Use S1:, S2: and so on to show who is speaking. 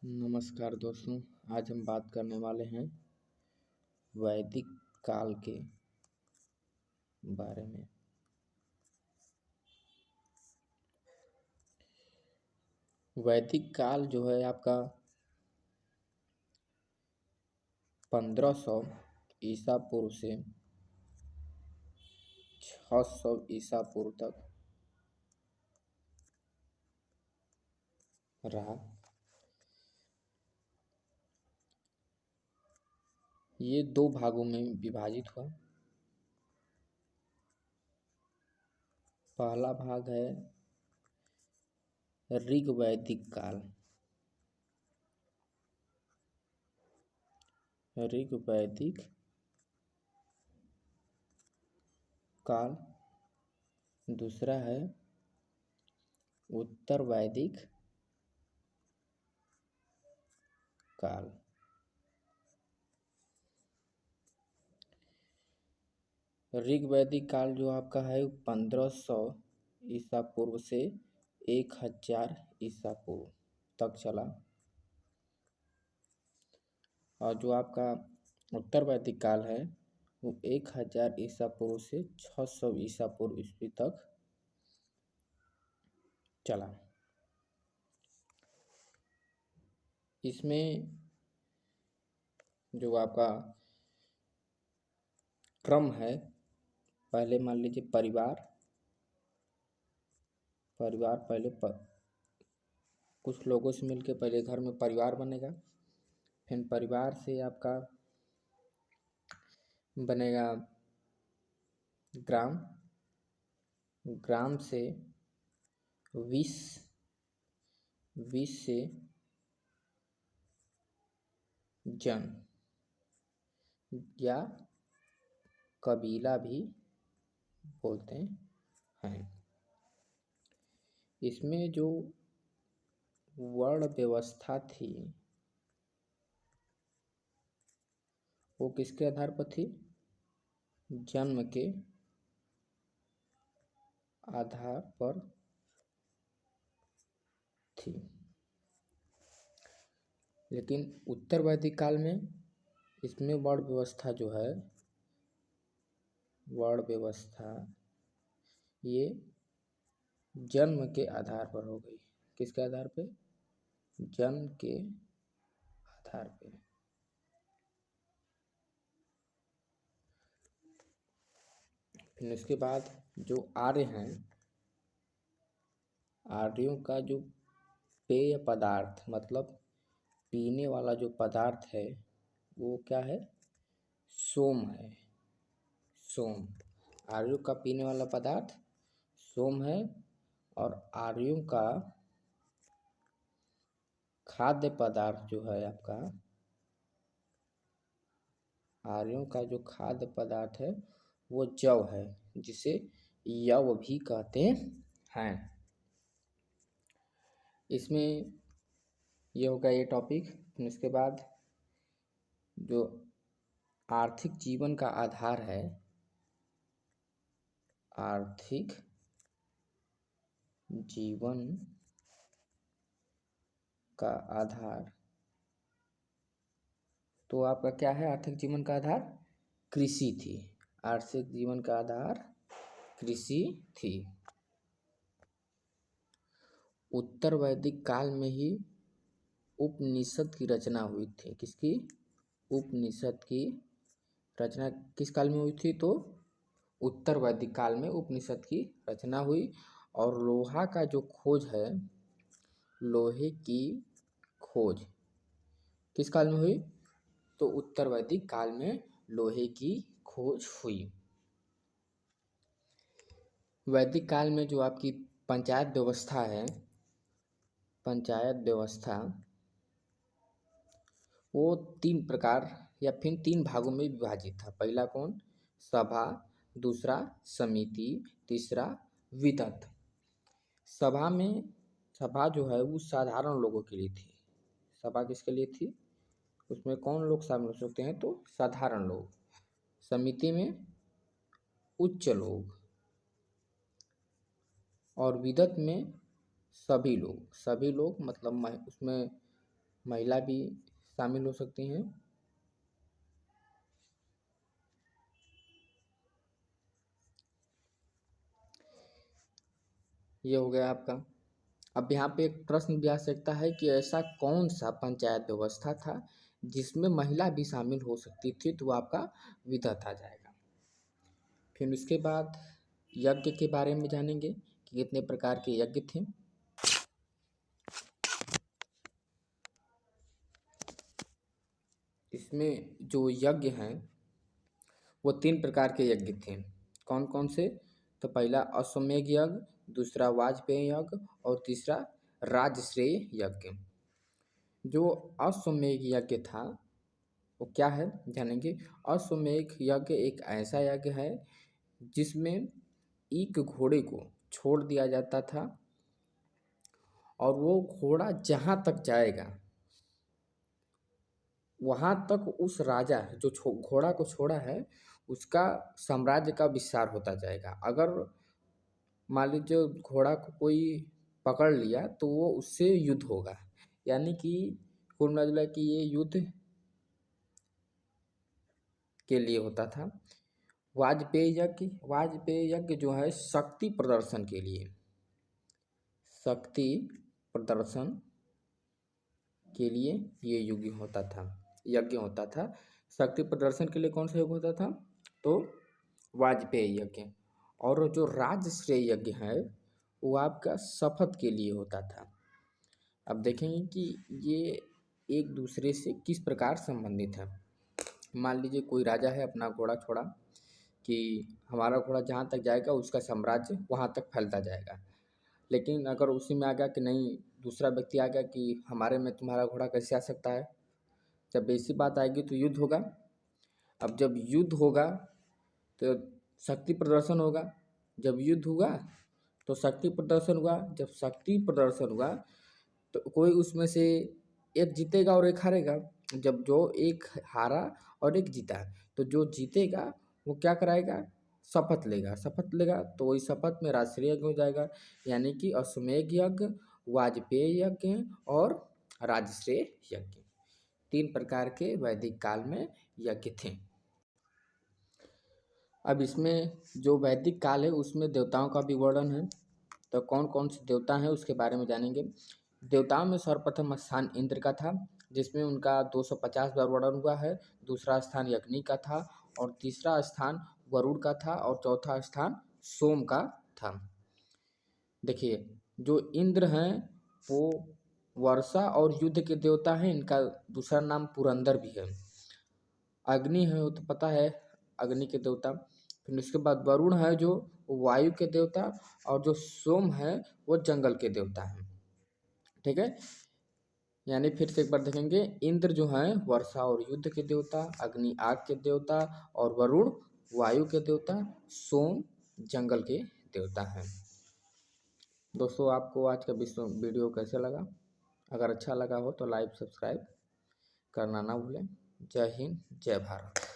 S1: नमस्कार दोस्तों। आज हम बात करने वाले हैं वैदिक काल के बारे में। वैदिक काल जो है आपका 1500 ईसा पूर्व से 600 ईसा पूर्व तक रहा। ये दो भागों में विभाजित हुआ। पहला भाग है ऋग्वैदिक काल। ऋग्वैदिक काल। दूसरा है उत्तर वैदिक काल। ऋग्वैदिक काल जो आपका है 1500 ईसा पूर्व से 1000 ईसा पूर्व तक चला, और जो आपका उत्तर वैदिक काल है वो 1000 ईसा पूर्व से 600 ईसा पूर्व ईस्वी तक चला। इसमें जो आपका क्रम है, पहले मान लीजिए परिवार पहले कुछ लोगों से मिलके पहले घर में परिवार बनेगा। फिर परिवार से आपका बनेगा ग्राम। ग्राम से विष से जन या कबीला भी बोलते हैं। इसमें जो वर्ण व्यवस्था थी वो किसके आधार पर थी? जन्म के आधार पर थी। लेकिन उत्तर वैदिक काल में इसमें वर्ण व्यवस्था जो है, वर्ण व्यवस्था ये जन्म के आधार पर हो गई। किसके आधार पे? जन्म के आधार पे। फिर उसके बाद जो आर्य हैं, आर्यों का जो पेय पदार्थ मतलब पीने वाला जो पदार्थ है वो क्या है? सोम है। सोम आर्यों का पीने वाला पदार्थ सोम है। और आर्यों का खाद्य पदार्थ जो है आपका, आर्यों का जो खाद्य पदार्थ है वो जव है, जिसे यव भी कहते हैं। इसमें ये होगा ये टॉपिक। इसके बाद जो आर्थिक जीवन का आधार है, आर्थिक जीवन का आधार तो आपका क्या है? आर्थिक जीवन का आधार कृषि थी। आर्थिक जीवन का आधार कृषि थी। उत्तर वैदिक काल में ही उपनिषद की रचना हुई थी। किसकी? उपनिषद की रचना किस काल में हुई थी? तो उत्तर वैदिक काल में उपनिषद की रचना हुई। और लोहा का जो खोज है, लोहे की खोज किस काल में हुई? तो उत्तर वैदिक काल में लोहे की खोज हुई। वैदिक काल में जो आपकी पंचायत व्यवस्था है, पंचायत व्यवस्था वो 3 प्रकार या फिर 3 भागों में विभाजित था। पहला कौन? सभा। दूसरा समिति। तीसरा विदत। सभा जो है वो साधारण लोगों के लिए थी। सभा किसके लिए थी? उसमें कौन लोग शामिल हो सकते हैं? तो साधारण लोग। समिति में उच्च लोग, और विदत में सभी लोग। सभी लोग मतलब उसमें महिला भी शामिल हो सकती हैं। ये हो गया आपका। अब यहाँ पे एक प्रश्न भी आ सकता है कि ऐसा कौन सा पंचायत व्यवस्था था जिसमें महिला भी शामिल हो सकती थी, तो वो आपका विदत आ जाएगा। फिर उसके बाद यज्ञ के बारे में जानेंगे कि कितने प्रकार के यज्ञ थे। इसमें जो यज्ञ हैं वो 3 प्रकार के यज्ञ थे। कौन कौन से? तो पहला अश्वमेध यज्ञ, दूसरा वाजपेय यज्ञ और तीसरा राजश्रेय यज्ञ। जो अश्वमेध यज्ञ था वो क्या है जानेंगे। अश्वमेध यज्ञ एक ऐसा यज्ञ है जिसमें एक घोड़े को छोड़ दिया जाता था और वो घोड़ा जहाँ तक जाएगा वहाँ तक उस राजा जो घोड़ा को छोड़ा है उसका साम्राज्य का विस्तार होता जाएगा। अगर मान लीजिए घोड़ा को कोई पकड़ लिया तो वो उससे युद्ध होगा, यानी कि कुल मिला कि ये युद्ध के लिए होता था। वाजपेय यज्ञ जो है शक्ति प्रदर्शन के लिए, शक्ति प्रदर्शन के लिए ये यज्ञ होता था। शक्ति प्रदर्शन के लिए कौन सा यज्ञ होता था? तो वाजपेय यज्ञ। और जो राजश्रेय यज्ञ है वो आपका शपथ के लिए होता था। अब देखेंगे कि ये एक दूसरे से किस प्रकार संबंधित है। मान लीजिए कोई राजा है, अपना घोड़ा छोड़ा कि हमारा घोड़ा जहाँ तक जाएगा उसका साम्राज्य वहाँ तक फैलता जाएगा। लेकिन अगर उसी में आ गया कि नहीं, दूसरा व्यक्ति आ गया कि हमारे में तुम्हारा घोड़ा कैसे आ सकता है, जब ऐसी बात आएगी तो युद्ध होगा। अब जब युद्ध होगा तो शक्ति प्रदर्शन होगा। जब युद्ध हुआ तो शक्ति प्रदर्शन हुआ। जब शक्ति प्रदर्शन हुआ तो कोई उसमें से एक जीतेगा और एक हारेगा। जब जो एक हारा और एक जीता तो जो जीतेगा वो क्या कराएगा? शपथ लेगा तो वही शपथ में राजश्रेय यज्ञ हो जाएगा। यानी कि अश्वमेध यज्ञ, वाजपेय यज्ञ और राजश्रेय यज्ञ 3 प्रकार के वैदिक काल में यज्ञ थे। अब इसमें जो वैदिक काल है उसमें देवताओं का भी वर्णन है। तो कौन कौन से देवता हैं उसके बारे में जानेंगे। देवताओं में सर्वप्रथम स्थान इंद्र का था जिसमें उनका 250 बार वर्णन हुआ है। दूसरा स्थान अग्नि का था और तीसरा स्थान वरुण का था और चौथा स्थान सोम का था। देखिए जो इंद्र हैं वो वर्षा और युद्ध के देवता हैं। इनका दूसरा नाम पुरंदर भी है। अग्नि है वो तो पता है, अग्नि के देवता। फिर उसके बाद वरुण है जो वायु के देवता और जो सोम है वो जंगल के देवता हैं। ठीक है, यानी फिर से एक बार देखेंगे। इंद्र जो हैं वर्षा और युद्ध के देवता, अग्नि आग के देवता और वरुण वायु के देवता, सोम जंगल के देवता हैं। दोस्तों आपको आज का वीडियो कैसे लगा? अगर अच्छा लगा हो तो लाइक सब्सक्राइब करना ना भूलें। जय हिंद, जय भारत।